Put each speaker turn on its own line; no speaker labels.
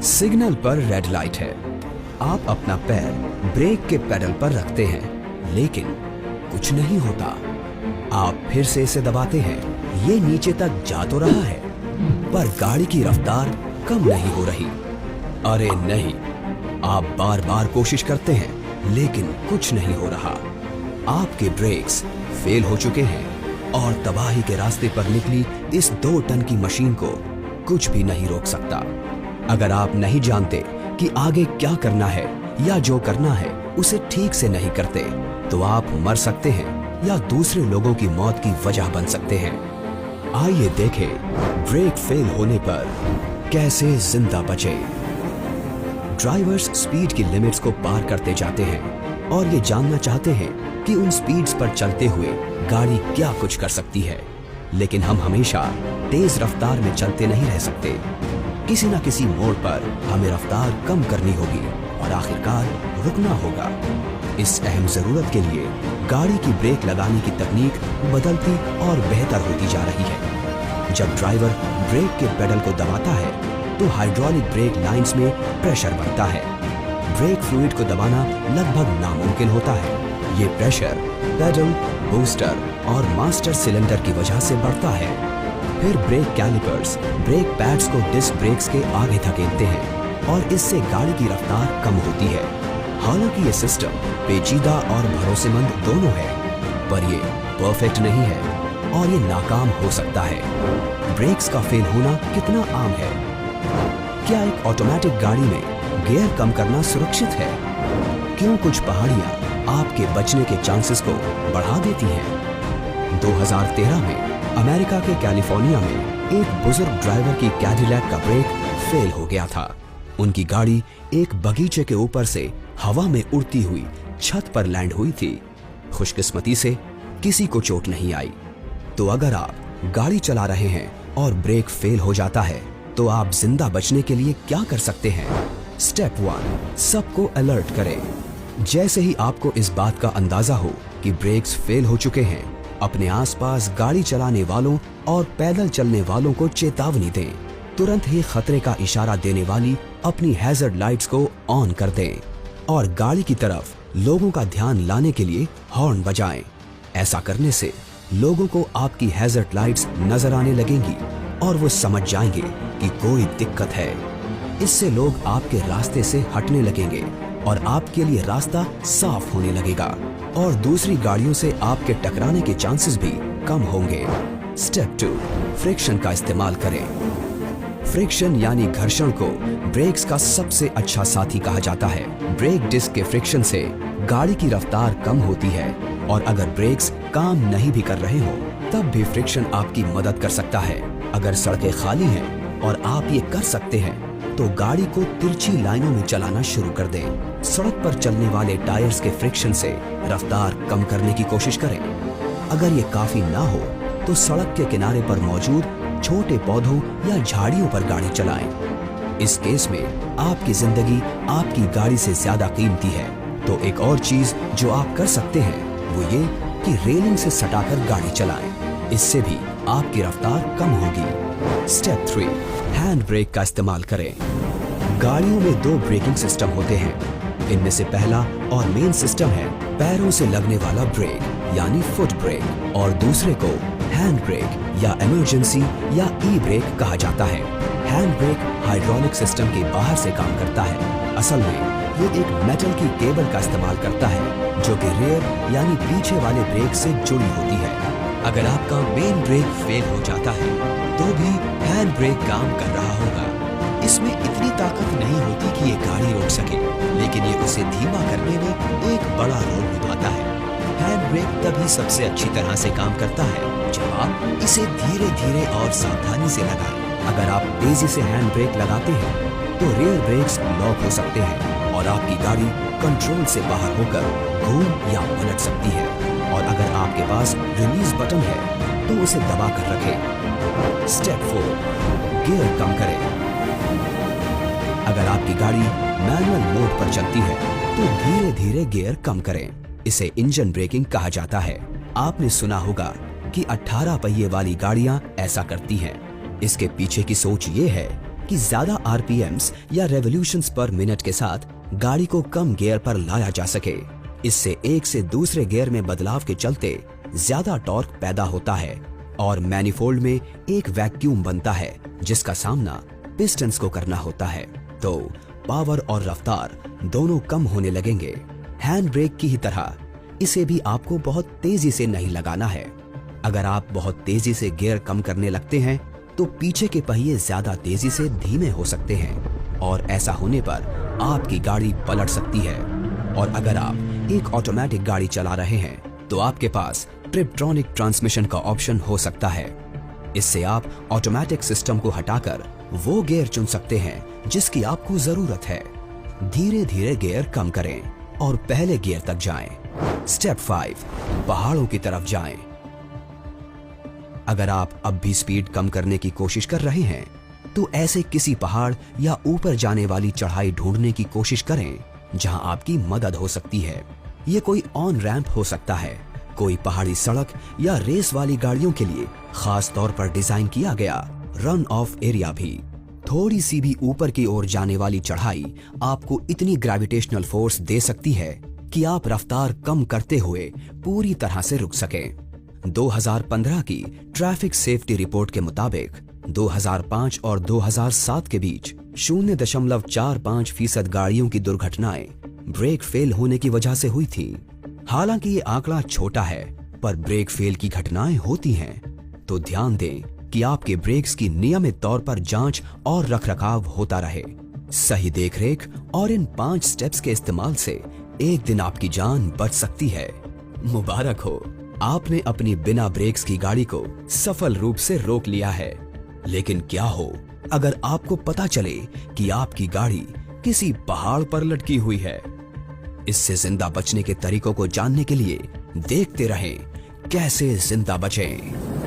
Signal पर red light है। आप अपना पैर ब्रेक के पेडल पर रखते हैं, लेकिन कुछ नहीं होता। आप फिर से इसे दबाते हैं, ये नीचे तक जा तो रहा है, पर गाड़ी की रफ्तार कम नहीं हो रही। अरे नहीं, आप बार बार कोशिश करते हैं, लेकिन कुछ नहीं हो रहा। आपके ब्रेक्स फेल हो चुके हैं और तबाही के रास्ते पर निकली इस 2 टन की मशीन को कुछ भी नहीं रोक सकता। अगर आप नहीं जानते कि आगे क्या करना है या जो करना है उसे ठीक से नहीं करते, तो आप मर सकते हैं या दूसरे लोगों की मौत की वजह बन सकते हैं। आइए देखें ब्रेक फेल होने पर कैसे जिंदा बचे। ड्राइवर्स स्पीड की लिमिट्स को पार करते जाते हैं और ये जानना चाहते हैं कि उन स्पीड्स पर चलते हुए गाड़ी क्या कुछ कर सकती है। लेकिन हम हमेशा तेज रफ्तार में चलते नहीं रह सकते। किसी न किसी मोड़ पर हमें रफ्तार कम करनी होगी और आखिरकार रुकना होगा। इस अहम जरूरत के लिए गाड़ी की ब्रेक लगाने की तकनीक बदलती और बेहतर होती जा रही है। जब ड्राइवर ब्रेक के पेडल को दबाता है तो हाइड्रोलिक ब्रेक लाइंस में प्रेशर बनता है। ब्रेक फ्लूइड को दबाना लगभग नामुमकिन होता है। ये प्रेशर पेडल, बूस्टर और मास्टर सिलेंडर की वजह से बढ़ता है। फिर ब्रेक कैलिपर्स ब्रेक पैड्स को डिस्क ब्रेक्स के आगे धकेलते हैं और इससे गाड़ी की रफ्तार कम होती है। हालांकि ये सिस्टम पेचीदा और भरोसेमंद दोनों है, पर ये परफेक्ट नहीं है और ये नाकाम हो सकता है। ब्रेक्स का फेल होना कितना आम है? क्या एक ऑटोमेटिक गाड़ी में गियर कम करना सुरक्षित है? क्यों कुछ पहाड़ियां आपके बचने के चांसेस को बढ़ा देती हैं? 2013 में अमेरिका के कैलिफोर्निया में एक बुजुर्ग ड्राइवर की कैडिलैक का ब्रेक फेल हो गया था। उनकी गाड़ी एक बगीचे के ऊपर से हवा में उड़ती हुई छत पर लैंड हुई थी। खुशकिस्मती से किसी को चोट नहीं आई। तो अगर आप गाड़ी चला रहे हैं और ब्रेक फेल हो जाता है, तो आप जिंदा बचने के लिए क्या कर सकते हैं? स्टेप 1, सबको अलर्ट करें। जैसे ही आपको इस बात का अंदाजा हो कि ब्रेक्स फेल हो चुके हैं, अपने आसपास गाड़ी चलाने वालों और पैदल चलने वालों को चेतावनी दें। तुरंत ही खतरे का इशारा देने वाली अपनी हैजर्ड लाइट्स को ऑन कर दें और गाड़ी की तरफ लोगों का ध्यान लाने के लिए हॉर्न बजाएं। ऐसा करने से लोगों को आपकी हैजर्ड लाइट्स नजर आने लगेंगी और वो समझ जाएंगे कि कोई दिक्कत है। इससे लोग आपके रास्ते से हटने लगेंगे और आपके लिए रास्ता साफ होने लगेगा और दूसरी गाड़ियों से आपके टकराने के चांसेस भी कम होंगे। स्टेप 2, फ्रिक्शन का इस्तेमाल करें। फ्रिक्शन यानी घर्षण को ब्रेक्स का सबसे अच्छा साथी कहा जाता है। ब्रेक डिस्क के फ्रिक्शन से गाड़ी की रफ्तार कम होती है और अगर ब्रेक्स काम नहीं भी कर रहे हो, तब भी फ्रिक्शन आपकी मदद कर सकता है। अगर सड़कें खाली हैं और आप ये कर सकते हैं, तो गाड़ी को तिरछी लाइनों में चलाना शुरू कर दें। सड़क पर चलने वाले टायर्स के फ्रिक्शन से रफ्तार कम करने की कोशिश करें। अगर ये काफी ना हो, तो सड़क के किनारे पर मौजूद छोटे पौधों या झाड़ियों पर गाड़ी चलाएं। इस केस में आपकी जिंदगी आपकी गाड़ी से ज्यादा कीमती है। तो एक और चीज जो आप कर सकते हैं वो ये कि रेलिंग से सटाकर गाड़ी चलाएं। इससे भी आपकी रफ्तार कम होगी। स्टेप 3, हैंड ब्रेक का इस्तेमाल करें। गाड़ियों में 2 ब्रेकिंग सिस्टम होते हैं। इनमें से पहला और मेन सिस्टम है पैरों से लगने वाला ब्रेक यानी फुट ब्रेक, और दूसरे को हैंड ब्रेक या इमरजेंसी या ई ब्रेक कहा जाता है। हैंड ब्रेक हाइड्रोलिक सिस्टम के बाहर से काम करता है। असल में ये एक मेटल की केबल का इस्तेमाल करता है जो कि रेयर यानी पीछे वाले ब्रेक से जुड़ी होती है। अगर आपका मेन ब्रेक फेल हो जाता है, तो भी हैंड ब्रेक काम कर रहा होगा। इसमें इतनी ताकत नहीं होती कि ये गाड़ी रोक सके, लेकिन ये उसे धीमा करने में एक बड़ा रोल निभाता है। हैंड ब्रेक तभी सबसे अच्छी तरह से काम करता है जब आप इसे धीरे धीरे और सावधानी से लगाएं। अगर आप तेजी से हैंड ब्रेक लगाते हैं, तो रेयर ब्रेक्स लॉक हो सकते हैं और आपकी गाड़ी कंट्रोल से बाहर होकर घूम या पलट सकती है। और अगर आपके पास रिलीज बटन है, तो उसे दबा कर रखें। स्टेप 4, गियर कम करें। अगर आपकी गाड़ी मैनुअल मोड पर चलती है, तो धीरे धीरे गियर कम करें। इसे इंजन ब्रेकिंग कहा जाता है। आपने सुना होगा कि 18 पहिए वाली गाड़ियां ऐसा करती हैं। इसके पीछे की सोच ये है कि ज्यादा आरपीएम्स या रेवोल्यूशंस पर मिनट के साथ गाड़ी को कम गियर पर लाया जा सके। इससे एक से दूसरे गियर में बदलाव के चलते ज्यादा टॉर्क पैदा होता है और मैनिफोल्ड में एक वैक्यूम बनता है जिसका सामना पिस्टन्स को करना होता है, तो पावर और रफ्तार दोनों कम होने लगेंगे। हैंड ब्रेक की ही तरह इसे भी आपको बहुत तेजी से नहीं लगाना है। अगर आप बहुत तेजी से गियर कम करने लगते हैं तो पीछे के पहिए ज्यादा तेजी से धीमे हो सकते हैं और ऐसा होने पर आपकी गाड़ी पलट सकती है। और अगर आप एक ऑटोमेटिक गाड़ी चला रहे हैं तो आपके पास ट्रिपट्रॉनिक ट्रांसमिशन का ऑप्शन हो सकता है। इससे आप ऑटोमेटिक सिस्टम को हटाकर वो गियर चुन सकते हैं जिसकी आपको जरूरत है। धीरे धीरे गियर कम करें और पहले गियर तक जाएं। स्टेप 5, पहाड़ों की तरफ जाएं। अगर आप अब भी स्पीड कम करने की कोशिश कर रहे हैं तो ऐसे किसी पहाड़ या ऊपर जाने वाली चढ़ाई ढूंढने की कोशिश करें जहां आपकी मदद हो सकती है। ये कोई ऑन रैंप हो सकता है, कोई पहाड़ी सड़क या रेस वाली गाड़ियों के लिए खास तौर पर डिजाइन किया गया रन ऑफ एरिया भी। थोड़ी सी भी ऊपर की ओर जाने वाली चढ़ाई आपको इतनी ग्रेविटेशनल फोर्स दे सकती है कि आप रफ्तार कम करते हुए पूरी तरह से रुक सकें। 2015 की ट्रैफिक सेफ्टी रिपोर्ट के मुताबिक 2005 और 2007 के बीच 0.45% गाड़ियों की दुर्घटनाएं ब्रेक फेल होने की वजह से हुई थी। हालांकि ये आंकड़ा छोटा है, पर ब्रेक फेल की घटनाएं होती हैं, तो ध्यान दें कि आपके ब्रेक्स की नियमित तौर पर जांच और रखरखाव होता रहे। सही देखरेख और इन 5 स्टेप्स के इस्तेमाल से एक दिन आपकी जान बच सकती है। मुबारक हो, आपने अपनी बिना ब्रेक्स की गाड़ी को सफल रूप से रोक लिया है। लेकिन क्या हो अगर आपको पता चले कि आपकी गाड़ी किसी पहाड़ पर लटकी हुई है? इससे जिंदा बचने के तरीकों को जानने के लिए देखते रहें कैसे जिंदा बचें।